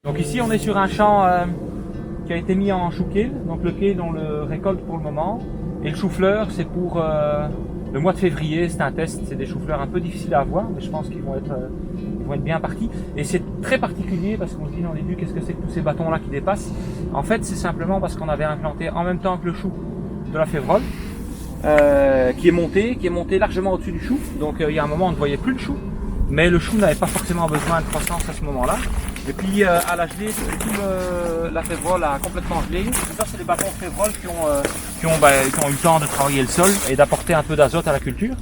Donc ici on est sur un champ qui a été mis en chou kale, donc le kale on le récolte pour le moment, et le chou-fleur c'est pour le mois de février, c'est un test, c'est des choux-fleurs un peu difficiles à avoir, mais je pense qu'ils vont être bien partis. Et c'est très particulier parce qu'on se dit dans les vues, qu'est-ce que c'est que tous ces bâtons là qui dépassent? En fait c'est simplement parce qu'on avait implanté en même temps que le chou de la févrole, qui est monté largement au-dessus du chou, donc il y a un moment on ne voyait plus le chou, mais le chou n'avait pas forcément besoin de croissance à ce moment-là. Et puis à la gelée, la févrole a complètement gelé. Ça c'est les bâtons de févrole qui ont eu le temps de travailler le sol et d'apporter un peu d'azote à la culture.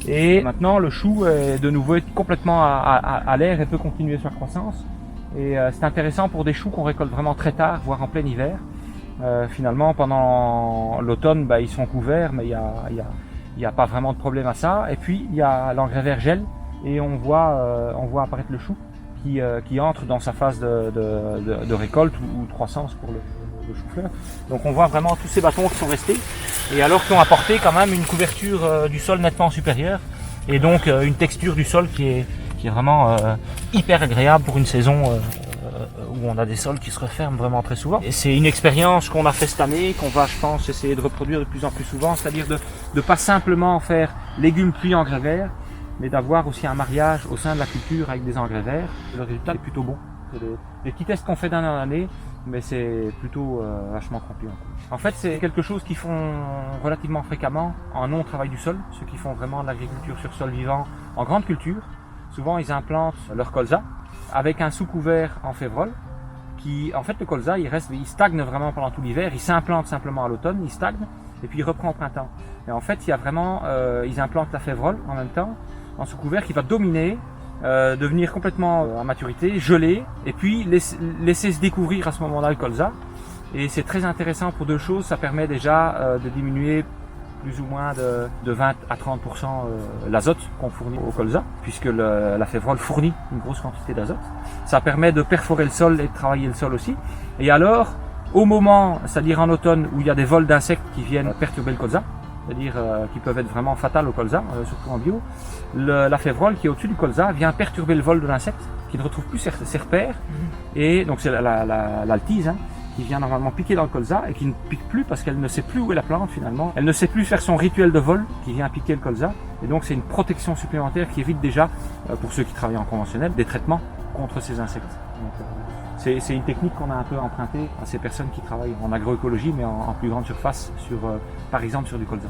Et maintenant le chou est de nouveau complètement à l'air et peut continuer sa croissance. Et c'est intéressant pour des choux qu'on récolte vraiment très tard, voire en plein hiver. Finalement pendant l'automne ils sont couverts, mais il y a pas vraiment de problème à ça. Et puis il y a l'engrais vert gel et on voit apparaître le chou qui entre dans sa phase de récolte ou de croissance pour le chou-fleur. Donc on voit vraiment tous ces bâtons qui sont restés et alors qui ont apporté quand même une couverture du sol nettement supérieure et donc une texture du sol qui est vraiment hyper agréable pour une saison où on a des sols qui se referment vraiment très souvent. Et c'est une expérience qu'on a fait cette année, qu'on va je pense essayer de reproduire de plus en plus souvent, c'est-à-dire de pas simplement faire légumes puis engrais verts, mais d'avoir aussi un mariage au sein de la culture avec des engrais verts. Le résultat est plutôt bon. C'est des petits tests qu'on fait d'année en année, mais c'est plutôt vachement concluant. En fait, c'est quelque chose qu'ils font relativement fréquemment en non-travail du sol, ceux qui font vraiment de l'agriculture sur sol vivant en grande culture. Souvent, ils implantent leur colza avec un sous-couvert en févrole. En fait, le colza, il stagne vraiment pendant tout l'hiver. Il s'implante simplement à l'automne, il stagne et puis il reprend au printemps. Et en fait, il y a vraiment, ils implantent la févrole en même temps en sous-couvert qui va dominer, devenir complètement à maturité, geler, et puis laisser se découvrir à ce moment-là le colza. Et c'est très intéressant pour deux choses, ça permet déjà de diminuer plus ou moins de 20 à 30% l'azote qu'on fournit au colza, puisque la févrole fournit une grosse quantité d'azote. Ça permet de perforer le sol et de travailler le sol aussi. Et alors, au moment, c'est-à-dire en automne, où il y a des vols d'insectes qui viennent perturber le colza, c'est-à-dire qui peuvent être vraiment fatales au colza, surtout en bio, la févrole qui est au-dessus du colza vient perturber le vol de l'insecte, qui ne retrouve plus ses repères, et donc c'est l'altise, qui vient normalement piquer dans le colza et qui ne pique plus parce qu'elle ne sait plus où est la plante finalement. Elle ne sait plus faire son rituel de vol qui vient piquer le colza, et donc c'est une protection supplémentaire qui évite déjà, pour ceux qui travaillent en conventionnel, des traitements contre ces insectes. C'est une technique qu'on a un peu empruntée à ces personnes qui travaillent en agroécologie mais en plus grande surface, par exemple sur du colza.